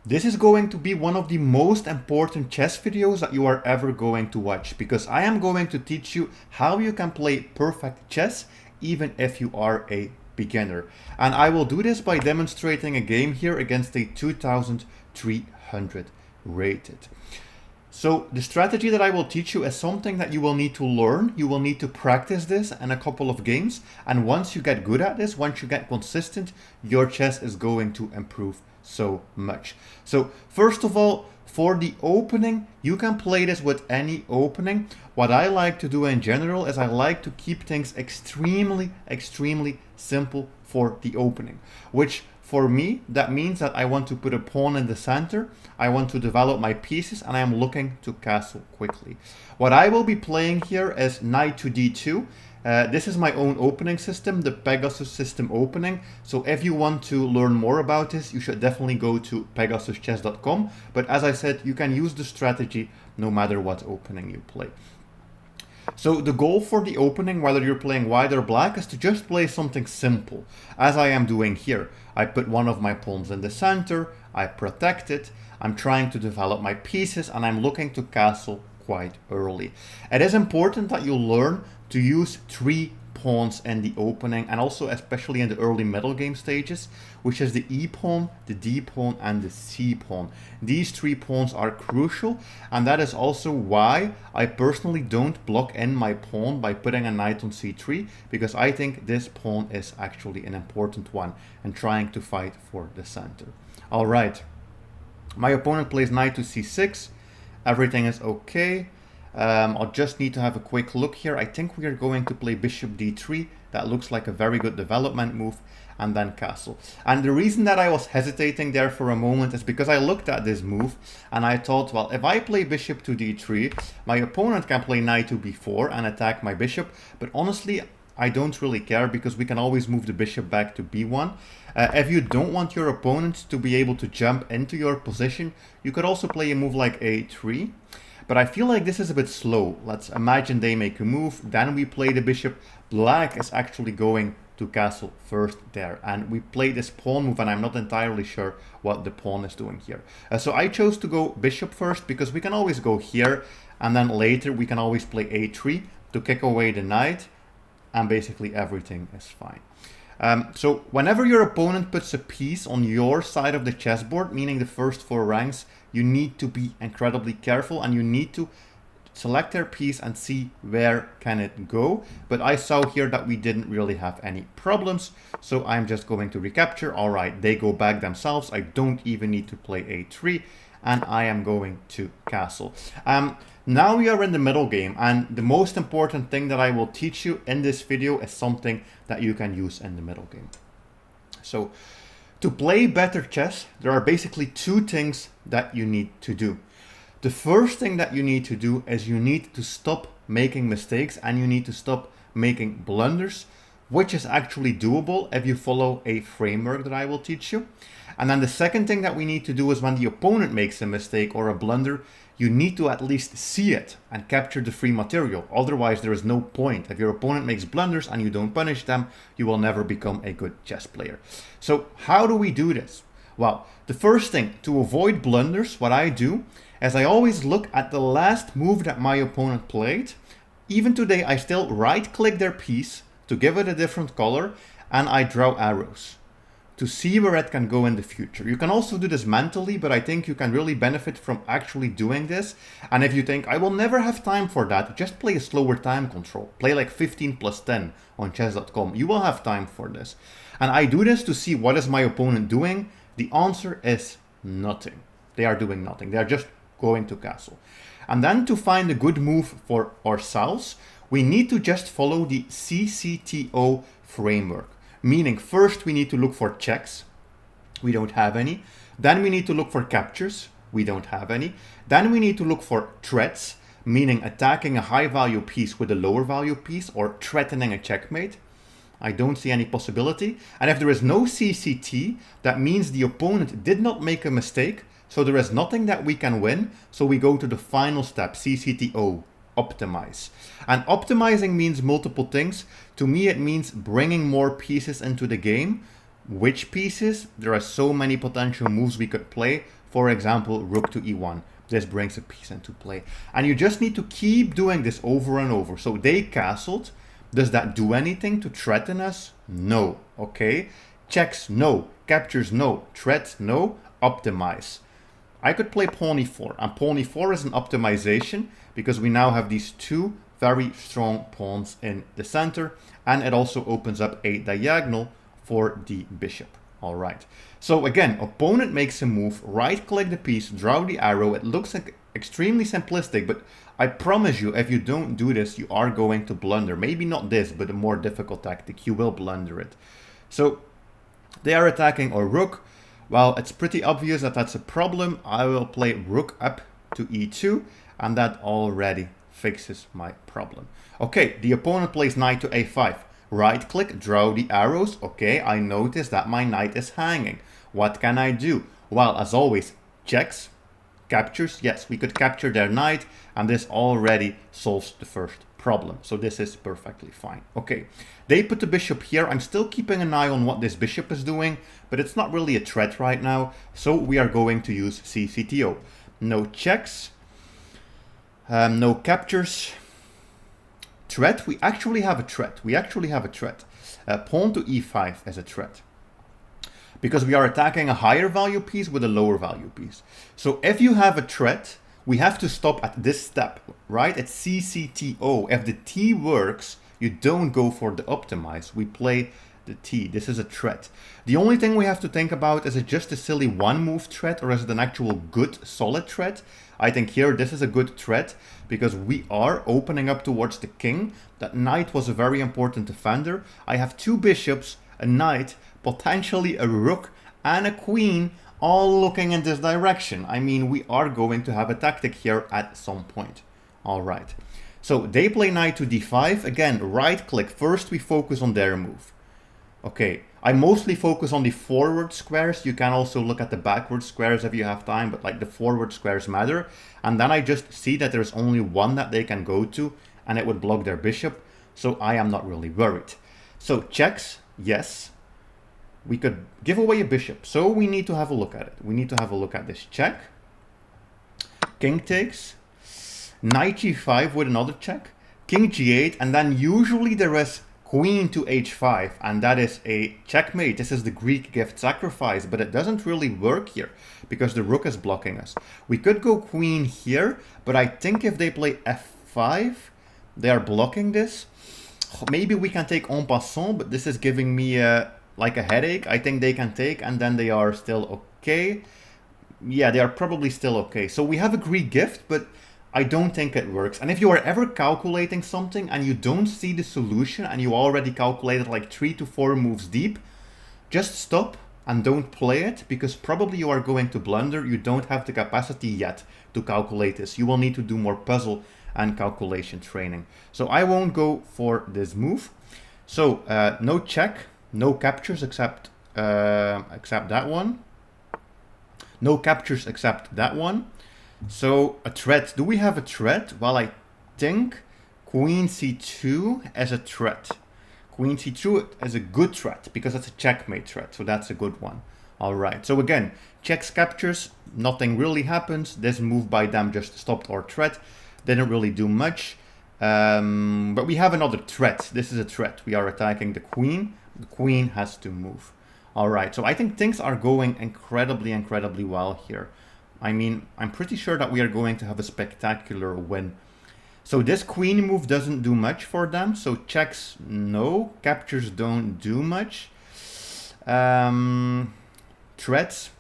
This is going to be one of the most important chess videos that you are ever going to watch, because I am going to teach you how you can play perfect chess even if you are a beginner. And I will do this by demonstrating a game here against a 2300 rated. So the strategy that I will teach you is something that you will need to learn. You will need to practice this in a couple of games. And once you get good at this, once you get consistent, your chess is going to improve so much. So first of all, for the opening, you can play this with any opening. What I like to do in general is I like to keep things extremely simple for the opening, which for me, that means that I want to put a pawn in the center, I want to develop my pieces, and I am looking to castle quickly. What I will be playing here is knight to d2. This is my own opening system, the Pegasus system opening. So if you want to learn more about this, you should definitely go to pegasuschess.com. But as I said, you can use the strategy no matter what opening you play. So the goal for the opening, whether you're playing white or black, is to just play something simple, as I am doing here. I put one of my pawns in the center, I protect it, I'm trying to develop my pieces, and I'm looking to castle quite early. It is important that you learn to use 3 pawns in the opening, and also especially in the early middle game stages, which is the E pawn, the D pawn, and the C pawn. These 3 pawns are crucial, and that is also why I personally don't block in my pawn by putting a knight on C3, because I think this pawn is actually an important one and trying to fight for the center. All right, my opponent plays knight to C6. Everything is okay. I'll just need to have a quick look here. I think we are going to play bishop d3. That looks like a very good development move, and then castle. And the reason that I was hesitating there for a moment is because I looked at this move and I thought, well, if I play bishop to d3, my opponent can play knight to b4 and attack my bishop. But honestly, I don't really care, because we can always move the bishop back to b1. If you don't want your opponent to be able to jump into your position, you could also play a move like a3. But I feel like this is a bit slow. Let's imagine they make a move, then we play the bishop. Black is actually going to castle first there. And we play this pawn move, and I'm not entirely sure what the pawn is doing here. So I chose to go bishop first, because we can always go here, and then later we can always play a3 to kick away the knight, and basically everything is fine. So whenever your opponent puts a piece on your side of the chessboard, meaning the first 4 ranks, you need to be incredibly careful, and you need to select their piece and see where can it go. But I saw here that we didn't really have any problems, so I'm just going to recapture. All right, they go back themselves. I don't even need to play a3, and I am going to castle. Now we are in the middle game, and the most important thing that I will teach you in this video is something that you can use in the middle game. So to play better chess, there are basically 2 things that you need to do. The first thing that you need to do is you need to stop making mistakes, and you need to stop making blunders, which is actually doable if you follow a framework that I will teach you. And then the second thing that we need to do is when the opponent makes a mistake or a blunder, you need to at least see it and capture the free material. Otherwise, there is no point. If your opponent makes blunders and you don't punish them, you will never become a good chess player. So how do we do this? Well, the first thing, to avoid blunders, what I do is I always look at the last move that my opponent played. Even today, I still right-click their piece to give it a different color, and I draw arrows to see where it can go in the future. You can also do this mentally, but I think you can really benefit from actually doing this. And if you think, I will never have time for that, just play a slower time control. Play like 15+10 on chess.com. You will have time for this. And I do this to see what is my opponent doing. The answer is nothing. They are doing nothing. They are just going to castle. And then to find a good move for ourselves, we need to just follow the CCTO framework. Meaning, first we need to look for checks. We don't have any. Then we need to look for captures. We don't have any. Then we need to look for threats, meaning attacking a high value piece with a lower value piece, or threatening a checkmate. I don't see any possibility. And if there is no CCT, that means the opponent did not make a mistake, so there is nothing that we can win. So we go to the final step, CCTO. Optimize. And optimizing means multiple things. To me, it means bringing more pieces into the game Which pieces? There are so many potential moves we could play. For example, rook to e1. This brings a piece into play. And you just need to keep doing this over and over. So they castled. Does that do anything to threaten us? No. Okay. Checks? No. Captures? No. Threats? No. Optimize. I could play pawn e4. And pawn e4 is an optimization because we now have these two very strong pawns in the center. And it also opens up a diagonal for the bishop. All right. So again, opponent makes a move, right click the piece, draw the arrow. It looks like extremely simplistic, but I promise you, if you don't do this, you are going to blunder. Maybe not this, but a more difficult tactic. You will blunder it. So they are attacking our rook. Well, it's pretty obvious that that's a problem. I will play rook up to e2, and that already fixes my problem. Okay, the opponent plays knight to a5. Right click, draw the arrows. Okay, I notice that my knight is hanging. What can I do? Well, as always, checks, captures. Yes, we could capture their knight, and this already solves the first problem. So this is perfectly fine. Okay, they put the bishop here. I'm still keeping an eye on what this bishop is doing, but it's not really a threat right now. So we are going to use CCTO. No checks, no captures. Threat, we actually have a threat. Pawn to e5 as a threat. Because we are attacking a higher value piece with a lower value piece. So if you have a threat, we have to stop at this step, right? It's CCTO. If the T works, you don't go for the optimize. We play the T. This is a threat. The only thing we have to think about, is it just a silly one move threat or is it an actual good solid threat? I think here this is a good threat because we are opening up towards the king. That knight was a very important defender. I have two bishops, a knight, potentially a rook and a queen all looking in this direction. I mean, we are going to have a tactic here at some point. All right. So they play knight to d5. Again, right click. First we focus on their move. Okay, I mostly focus on the forward squares. You can also look at the backward squares if you have time, but like the forward squares matter. And then I just see that there's only one that they can go to and it would block their bishop. So I am not really worried. So checks, yes. We could give away a bishop. So we need to have a look at it. We need to have a look at this check. King takes. Knight g5 with another check. King g8. And then usually there is queen to h5, and that is a checkmate. This is the Greek gift sacrifice, but it doesn't really work here because the rook is blocking us. We could go queen here, but I think if they play f5, they are blocking this. Maybe we can take en passant, but this is giving me like a headache. I think they can take, and then they are still okay. Yeah, they are probably still okay. So we have a Greek gift, but I don't think it works. And if you are ever calculating something and you don't see the solution and you already calculated like 3 to 4 moves deep, just stop and don't play it because probably you are going to blunder. You don't have the capacity yet to calculate this. You will need to do more puzzle and calculation training. So I won't go for this move. So no check, no captures except that one. No captures except that one. So a threat. Do we have a threat? Well, I think queen c2 as a threat. Queen c2 as a good threat because it's a checkmate threat. So that's a good one. All right. So again, checks, captures, nothing really happens. This move by them just stopped our threat. Didn't really do much. But we have another threat. This is a threat. We are attacking the queen. The queen has to move. All right. So I think things are going incredibly well here. I mean, I'm pretty sure that we are going to have a spectacular win. So this queen move doesn't do much for them. So checks, no. Captures don't do much. Threats,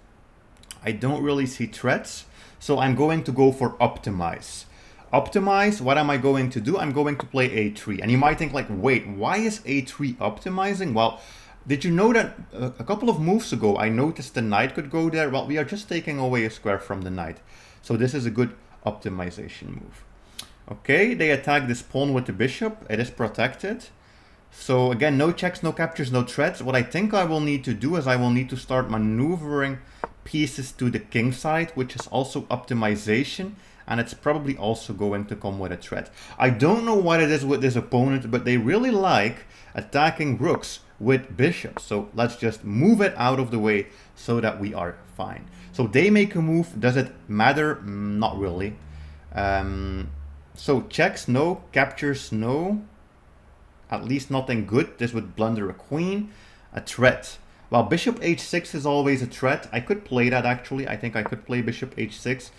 I don't really see threats. So I'm going to go for optimize. Optimize, what am I going to do? I'm going to play a3. And you might think like, wait, why is a3 optimizing? Well, did you know that a couple of moves ago, I noticed the knight could go there? Well, we are just taking away a square from the knight. So this is a good optimization move. Okay, they attack this pawn with the bishop. It is protected. So again, no checks, no captures, no threats. What I think I will need to do is I will need to start maneuvering pieces to the king side, which is also optimization. and it's probably also going to come with a threat. I don't know what it is with this opponent, but they really like attacking rooks with bishops. So let's just move it out of the way so that we are fine. So they make a move. Does it matter? Not really. So checks, no. Captures, no. At least nothing good. This would blunder a queen. A threat. Well, bishop h6 is always a threat. I could play that actually. I think I could play bishop h6.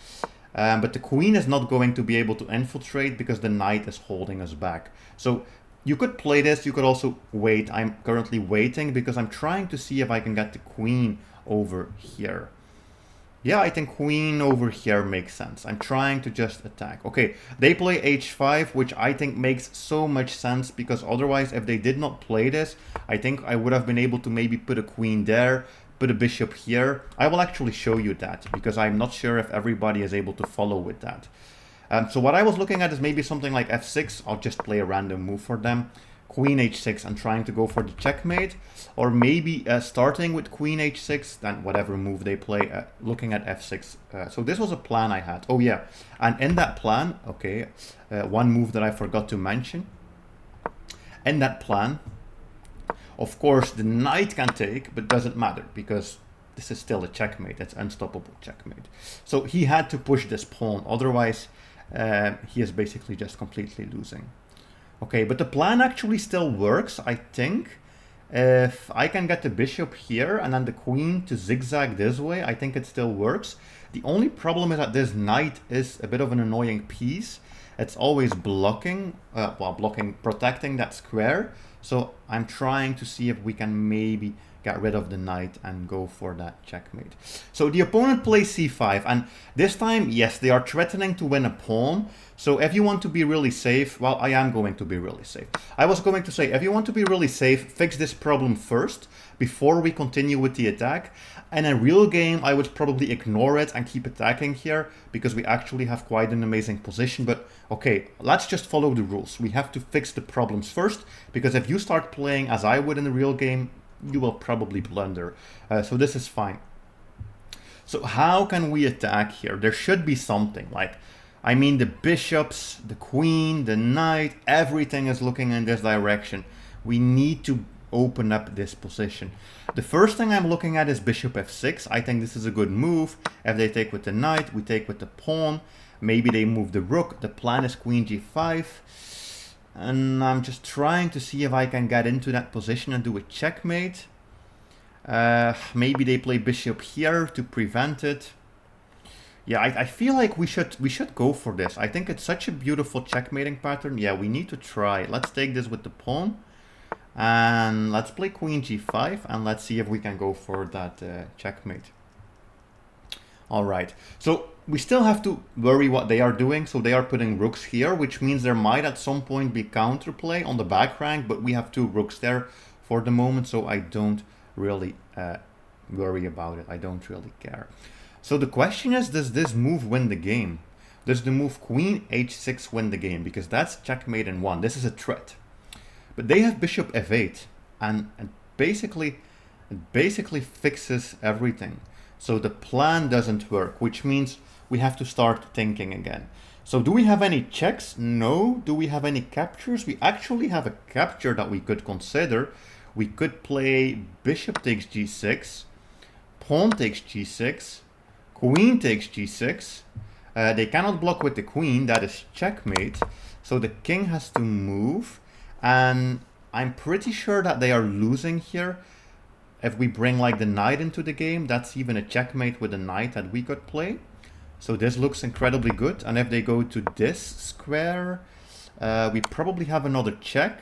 But the queen is not going to be able to infiltrate because the knight is holding us back. So you could play this. You could also wait. I'm currently waiting because I'm trying to see if I can get the queen over here. Yeah, I think queen over here makes sense. I'm trying to just attack. Okay, they play h5, which I think makes so much sense because otherwise, if they did not play this, I think I would have been able to maybe put a queen there, put a bishop here. I will actually show you that because I'm not sure if everybody is able to follow with that. So what I was looking at is maybe something like f6. I'll just play a random move for them. Queen h6 and trying to go for the checkmate, or maybe starting with queen h6, then whatever move they play, looking at f6. So this was a plan I had. Oh yeah, and in that plan, okay, one move that I forgot to mention. In that plan, of course, the knight can take, but doesn't matter because this is still a checkmate. It's unstoppable checkmate. So he had to push this pawn. Otherwise, he is basically just completely losing. Okay, but the plan actually still works, I think. If I can get the bishop here and then the queen to zigzag this way, I think it still works. The only problem is that this knight is a bit of an annoying piece. It's always blocking, protecting that square. So I'm trying to see if we can maybe get rid of the knight and go for that checkmate. So the opponent plays c5, and this time, yes, they are threatening to win a pawn. So if you want to be really safe, well, I am going to be really safe. I was going to say, if you want to be really safe, fix this problem first before we continue with the attack. In a real game, I would probably ignore it and keep attacking here because we actually have quite an amazing position. But okay, let's just follow the rules. We have to fix the problems first, because if you start playing as I would in a real game, you will probably blunder. So this is fine. So how can we attack here? There should be something like, I mean, the bishops, the queen, the knight, everything is looking in this direction. We need to open up this position. The first thing I'm looking at is bishop f6. I think this is a good move. If they take with the knight, we take with the pawn. Maybe they move the rook. The plan is queen g5. And I'm just trying to see if I can get into that position and do a checkmate. Maybe they play bishop here to prevent it. Yeah, I feel like we should go for this. I think it's such a beautiful checkmating pattern. Yeah, we need to try. Let's take this with the pawn. And let's play queen g5. And let's see if we can go for that checkmate. All right. So we still have to worry what they are doing. So they are putting rooks here, which means there might at some point be counterplay on the back rank. But we have two rooks there for the moment. So I don't really worry about it. I don't really care. So the question is, does this move win the game? Does the move queen h6 win the game? Because that's checkmate in one. This is a threat. But they have bishop f8. And it basically fixes everything. So the plan doesn't work, which means we have to start thinking again. So do we have any checks? No. Do we have any captures? We actually have a capture that we could consider. We could play bishop takes g6, pawn takes g6, queen takes g6. They cannot block with the queen. That is checkmate. So the king has to move. And I'm pretty sure that they are losing here. If we bring like the knight into the game, that's even a checkmate with the knight that we could play. So this looks incredibly good. And if they go to this square, we probably have another check.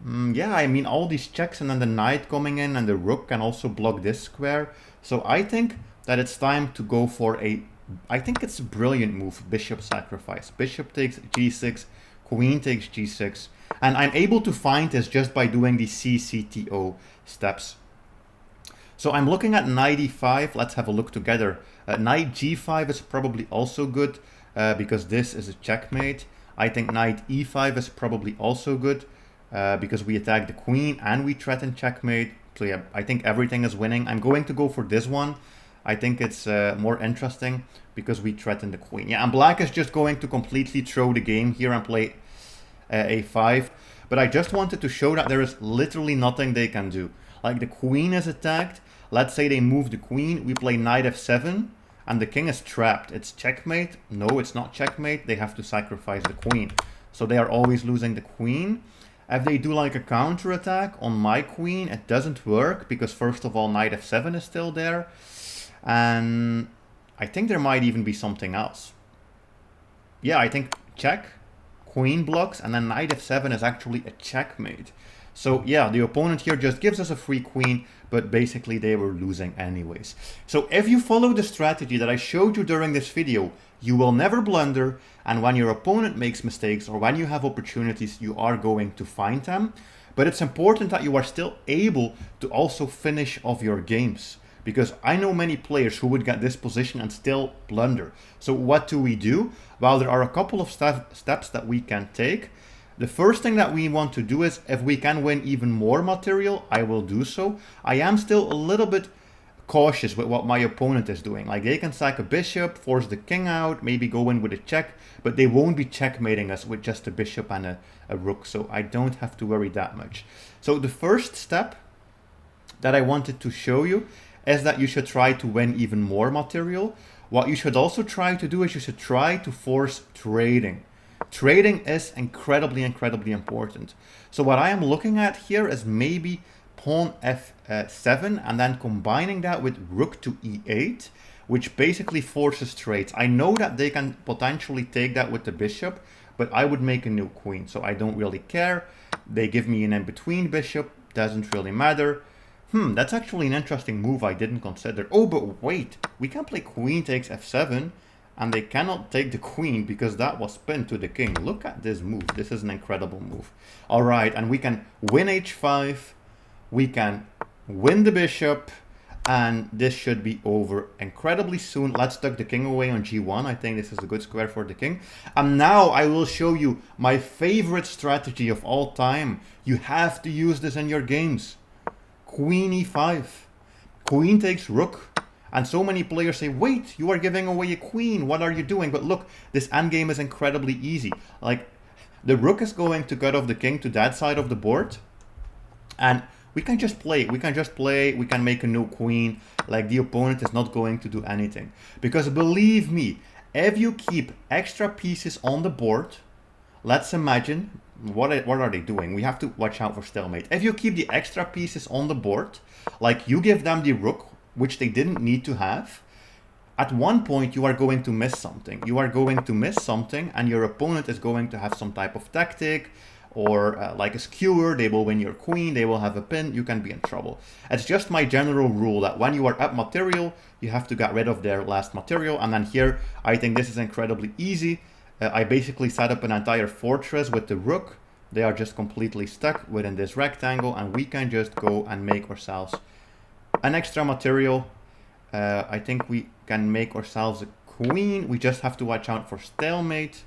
Yeah, I mean, all these checks and then the knight coming in and the rook can also block this square. So I think that it's time to go for I think it's a brilliant move, bishop sacrifice. Bishop takes g6, queen takes g6. And I'm able to find this just by doing the CCTO steps. So I'm looking at knight e5. Let's have a look together. Knight g5 is probably also good because this is a checkmate. I think knight e5 is probably also good because we attack the queen and we threaten checkmate. So yeah, I think everything is winning. I'm going to go for this one. I think it's more interesting because we threaten the queen. Yeah, and black is just going to completely throw the game here and play a5. But I just wanted to show that there is literally nothing they can do. Like the queen is attacked. Let's say they move the queen. We play knight f7 and the king is trapped. It's checkmate. No, it's not checkmate. They have to sacrifice the queen. So they are always losing the queen. If they do like a counter attack on my queen, it doesn't work because first of all, knight f7 is still there. And I think there might even be something else. Yeah, I think check, queen blocks, and then knight f7 is actually a checkmate. So yeah, the opponent here just gives us a free queen, but basically they were losing anyways. So if you follow the strategy that I showed you during this video, you will never blunder, and when your opponent makes mistakes or when you have opportunities, you are going to find them. But it's important that you are still able to also finish off your games, because I know many players who would get this position and still blunder. So what do we do? Well, there are a couple of steps that we can take. The first thing that we want to do is, if we can win even more material, I will do so. I am still a little bit cautious with what my opponent is doing. Like, they can sack a bishop, force the king out, maybe go in with a check, but they won't be checkmating us with just a bishop and a rook, so I don't have to worry that much. So the first step that I wanted to show you is that you should try to win even more material. What you should also try to do is you should try to force trading. Trading is incredibly important. So what I am looking at here is maybe pawn f7 and then combining that with rook to e8, which basically forces trades. I know that they can potentially take that with the bishop, but I would make a new queen, so I don't really care. They give me an in-between bishop, doesn't really matter. That's actually an interesting move I didn't consider. Oh, but wait, we can play queen takes f7, and they cannot take the queen because that was pinned to the king. Look at this move. This is an incredible move. All right, and we can win h5. We can win the bishop, and this should be over incredibly soon. Let's tuck the king away on g1. I think this is a good square for the king. And now I will show you my favorite strategy of all time. You have to use this in your games. Queen e5. Queen takes rook. And so many players say, wait, you are giving away a queen. What are you doing? But look, this endgame is incredibly easy. Like, the rook is going to cut off the king to that side of the board. And we can just play. We can make a new queen. Like, the opponent is not going to do anything. Because believe me, if you keep extra pieces on the board, let's imagine, what are they doing? We have to watch out for stalemate. If you keep the extra pieces on the board, like you give them the rook, which they didn't need to have, at one point you are going to miss something. You are going to miss something, and your opponent is going to have some type of tactic, or like a skewer. They will win your queen, they will have a pin, you can be in trouble. It's just my general rule that when you are up material, you have to get rid of their last material. And then here, I think this is incredibly easy. I basically set up an entire fortress with the rook. They are just completely stuck within this rectangle, and we can just go and make ourselves an extra material. I think we can make ourselves a queen. We just have to watch out for stalemate.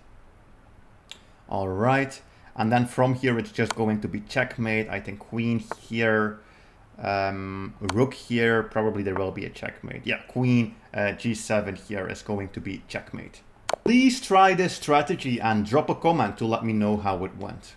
All right. And then from here, it's just going to be checkmate. I think queen here, rook here, probably there will be a checkmate. Yeah, queen g7 here is going to be checkmate. Please try this strategy and drop a comment to let me know how it went.